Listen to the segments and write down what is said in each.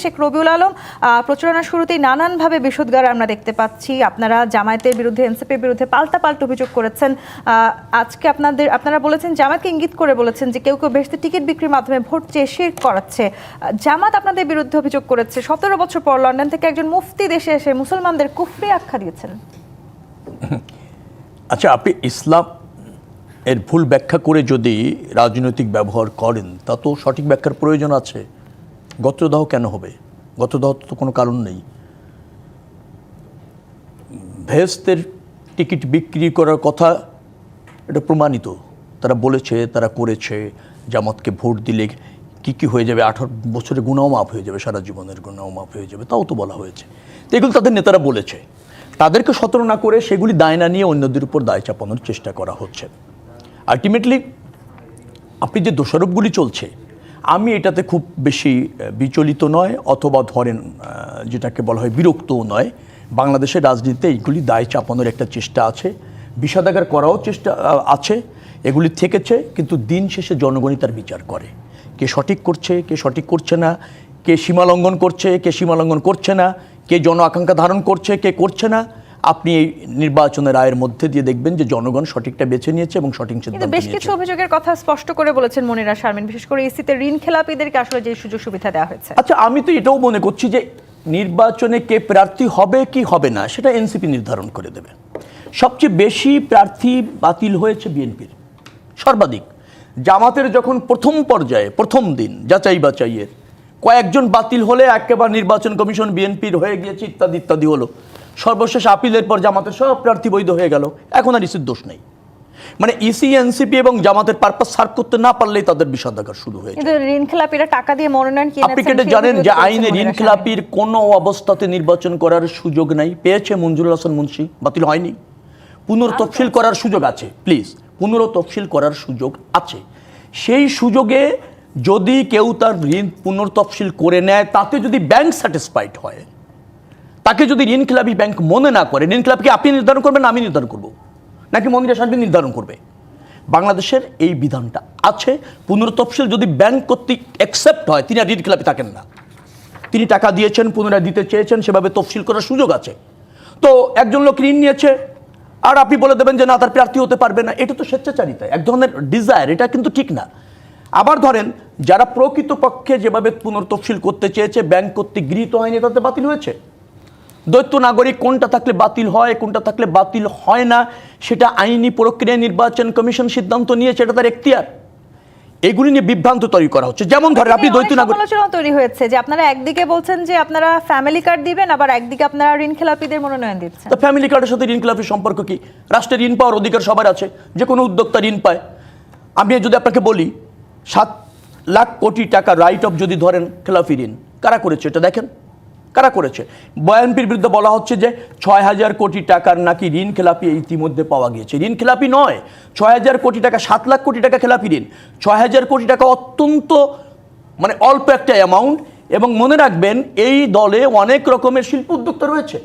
শেখ রবিউল আলম, প্রচারণার শুরুতেই নানানভাবে বিষোদগার আমরা দেখতে পাচ্ছি। আপনারা জামায়াতের বিরুদ্ধে, এনসিপির বিরুদ্ধে পাল্টা অভিযোগ করেছেন। আজকে আপনারা বলেছেন, জামায়াতকে ইঙ্গিত করে বলেছেন যে কেউ কেউ বেহেশতে টিকিট বিক্রির মাধ্যমে ভোট চেয়ে শিরক করাচ্ছে। জামাত আপনাদের বিরুদ্ধে অভিযোগ করেছে 17 বছর পর লন্ডন থেকে একজন মুফতি দেশে এসে মুসলমানদের কুফরি আখ্যা দিয়েছেন। আচ্ছা, আপনি ইসলাম এর ভুল ব্যাখ্যা করে যদি রাজনৈতিক ব্যবহার করেন তা তো সঠিক ব্যাখ্যার প্রয়োজন আছে। গোত্রদাহ কেন হবে? গোত্রদাহ তো কোনো কারণ নেই। ভেস্তের টিকিট বিক্রি করার কথা এটা প্রমাণিত, তারা বলেছে, তারা করেছে। জামাতকে ভোট দিলে কি হয়ে যাবে, 18 বছরের গুনাহ মাফ হয়ে যাবে, সারা জীবনের গুনাহ মাফ হয়ে যাবে, তাও তো বলা হয়েছে। তো এগুলো তাদের নেতারা বলেছে, তাদেরকে সতর্ক না করে সেগুলি দায় না নিয়ে অন্যদের উপর দায় চাপানোর চেষ্টা করা হচ্ছে। আলটিমেটলি আপনি যে দোষারোপগুলি চলছে, আমি এটাতে খুব বেশি বিচলিত নয়, অথবা ধরেন যেটাকে বলা হয় বিরক্তও নয়। বাংলাদেশের রাজনীতিতে এইগুলি দায় চাপানোর একটা চেষ্টা আছে, বিষাদাগার করাও চেষ্টা আছে, এগুলি থেকেছে। কিন্তু দিন শেষে জনগণই তার বিচার করে, কে সঠিক করছে, কে সঠিক করছে না, কে সীমালঙ্ঘন করছে, কে সীমালঙ্ঘন করছে না, কে জন আকাঙ্ক্ষা ধারণ করছে, কে করছে না। আপনি এই নির্বাচনের রায়ের মধ্যে দিয়ে দেখবেন যে জনগণ সঠিকটা বেছে নিয়েছে এবং সঠিক সিদ্ধান্ত নিয়েছে। বেশ কিছু অভিযোগের কথা স্পষ্ট করে বলেছেন মনিরা শারমিন, বিশেষ করে ইসিতে ঋণ খেলাপিদেরকে আসলে যে সুযোগ সুবিধা দেওয়া হয়েছে। আচ্ছা, আমি তো এটাও মনে করছি যে নির্বাচনে কে প্রার্থী হবে কি হবে না সেটা এনসিপি নির্ধারণ করে দেবে। সবচেয়ে বেশি প্রার্থী বাতিল হয়েছে বিএনপির, সর্বাধিক। জামাতের যখন প্রথম পর্যায়ে প্রথম দিন যাচাই বাছাইয়ের কয়েকজন বাতিল হলে একেবারে নির্বাচন কমিশন বিএনপির হয়ে গিয়েছে, ইত্যাদি ইত্যাদি হলো। সর্বশেষ আপিলের পর জামাতের সব প্রার্থী বৈধ হয়ে গেল। এখন আর ইসির দোষ নেই। মানে ইসি, এনসিপি এবং জামাতের পারপাস সার্ভ করতে না পারলেই তাদের বিষাদাগার শুরু হয়েছে। কিন্তু ঋণ খেলাপিরা টাকা দিয়ে মনোনয়ন কিনেছেন। আপনি কেটে জানেন যে আইনে ঋণ খেলাপির কোনো অবস্থাতে নির্বাচন করার সুযোগ নাই। পেয়েছে মঞ্জুরুল হাসান মুন্সি, বাতিল হয়নি। পুনর্তফসিল করার সুযোগ আছে, প্লিজ, পুনর্তফসিল করার সুযোগ আছে। সেই সুযোগে যদি কেউ তার ঋণ পুনর্তফসিল করে নেয়, তাতে যদি ব্যাংক স্যাটিসফাইড হয়, তাকে যদি ঋণ খেলাপি ব্যাংক মনে না করে, ঋণ খেলাপিকে আপনি নির্ধারণ করবেন না আমি নির্ধারণ করব, নাকি মনিরা শারমিন নির্ধারণ করবে? বাংলাদেশের এই বিধানটা আছে। পুনর্তফসিল যদি ব্যাংক কর্তৃক অ্যাকসেপ্ট হয়, তিনি আর ঋণ খেলাপি থাকেন না। তিনি টাকা দিয়েছেন, পুনরায় দিতে চেয়েছেন, সেভাবে তফসিল করার সুযোগ আছে। তো একজন লোক ঋণ নিয়েছে আর আপনি বলে দেবেন যে না, তার প্রার্থী হতে পারবে না, এটা তো স্বেচ্ছাচারিতা, এক ধরনের ডিজায়ার, এটা কিন্তু ঠিক না। আবার ধরেন যারা প্রকৃতপক্ষে যেভাবে পুনর্তফসিল করতে চেয়েছে ব্যাংক কর্তৃক গৃহীত হয়নি, তাতে বাতিল হয়েছে। দ্বৈত নাগরিক কোনটা থাকলে বাতিল হয়, কোনটা থাকলে বাতিল হয় না, সেটা আইনি প্রক্রিয়ায় নির্বাচন কমিশন সিদ্ধান্ত নিয়েছে, এটা তার এখতিয়ার। এগুলি নিয়ে বিভ্রান্ত তৈরি করা হচ্ছে। যেমন ধরেন আপনি দ্বৈত নাগরিক, আলোচনা তৈরি হয়েছে যে আপনারা একদিকে বলছেন যে আপনারা ফ্যামিলি কার্ড দিবেন, আবার একদিকে আপনারা ঋণ খেলাপিদের মনোনয়ন দিচ্ছেন। তো ফ্যামিলি কার্ডের সাথে ঋণ খেলাপির সম্পর্ক কি? রাষ্ট্রের ঋণ পাওয়ার অধিকার সবার আছে, যে কোনো উদ্যোক্তা ঋণ পায়। আমি যদি আপনাকে বলি 7 লাখ কোটি টাকা রাইট অফ যদি ধরেন খেলাপি ঋণ, কারা করেছে এটা দেখেন, কারা করেছে? বয়ানপির বিরুদ্ধে বলা হচ্ছে যে 6000 কোটি টাকার নাকি ঋণ খেলাপি ইতিমধ্যে পাওয়া গিয়েছে। ঋণ খেলাপি নয়, 6000 কোটি টাকা, 7 লাখ কোটি টাকা খেলাপি ঋণ। 6000 কোটি টাকা অত্যন্ত মানে অল্প একটা অ্যামাউন্ট। এবং মনে রাখবেন, এই দলে অনেক রকমের শিল্প উদ্যোক্তা রয়েছে,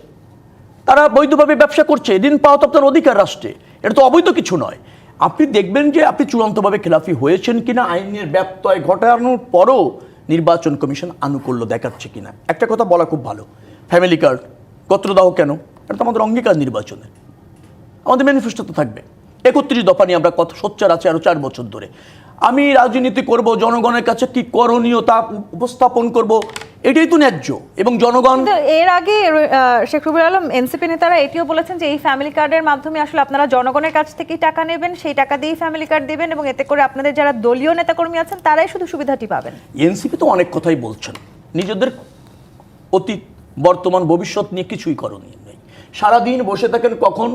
তারা বৈধভাবে ব্যবসা করছে। ঋণ পাওয়া তো আপনার অধিকার রাষ্ট্রে, এটা তো অবৈধ কিছু নয়। আপনি দেখবেন যে আপনি চূড়ান্তভাবে খেলাপি হয়েছেন কিনা, আইনের ব্যত্যয় ঘটানোর পরও নির্বাচন কমিশন আনুকূল্য দেখাচ্ছে কিনা। একটা কথা বলা খুব ভালো, ফ্যামিলি কার্ড, গোত্রদাহ কেন? এটা তো আমাদের অঙ্গীকার নির্বাচনে, আমাদের ম্যানিফেস্টোতে থাকবে। 31 দফা নিয়ে আমরা কথা সোচ্চার আছে আরও 4 বছর ধরে। আমি রাজনীতি করব, জনগণের কাছে কি করণীয় তা উপস্থাপন করব, এটাই তো ন্যায্য। এবং জনগণ, এর আগে শেখ রবিউল আলম, এনসিপি নেতারা এটিও বলেছেন যে এই ফ্যামিলি কার্ডের মাধ্যমে আসলে আপনারা জনগণের কাছ থেকে টাকা নেবেন, সেই টাকা দিয়েই ফ্যামিলি কার্ড দিবেন, এবং এতে করে আপনাদের যারা দলীয় নেতাকর্মী আছেন তারাই শুধু সুবিধাটি পাবেন। এনসিপি তো অনেক কথাই বলছেন, নিজেদের অতীত, বর্তমান, ভবিষ্যৎ নিয়ে কিছুই করণীয় নেই। সারাদিন বসে থাকেন কখন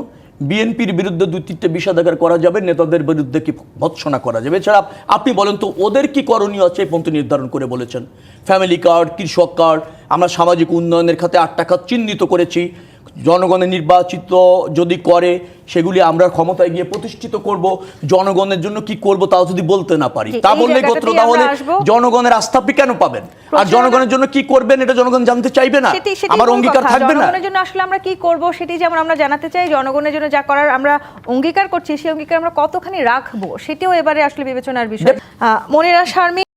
বিএনপির বিরুদ্ধে 2-3টে বিষাদাগার করা যাবে, নেতাদের বিরুদ্ধে কি ভৎসনা করা যাবে। এছাড়া আপনি বলেন তো ওদের কি করণীয় আছে, পন্থ নির্ধারণ করে বলেছেন। ফ্যামিলি কার্ড, কৃষক কার্ড, আমরা সামাজিক উন্নয়নের খাতে 8 টাকা চিহ্নিত করেছি। জনগণের নির্বাচিত যদি করে সেগুলি আমরা ক্ষমতায় গিয়ে প্রতিষ্ঠিত করব। জনগণের জন্য কি করব তাও যদি বলতে না পারি, তা বললে গোত্রদাহ হলে জনগণের আস্থা আপনি কেন পাবেন? আর জনগণের জন্য কি করবেন এটা জনগণ জানতে চাইবে না, আমার অঙ্গীকার থাকবে না। জনগণের জন্য আসলে আমরা কি করব সেটি যেমন আমরা জানাতে চাই, জনগণের জন্য যা করার আমরা অঙ্গীকার করছি সেই অঙ্গীকার আমরা কতখানি রাখবো সেটিও এবারে আসলে বিবেচনার বিষয়। মনিরা শারমিন।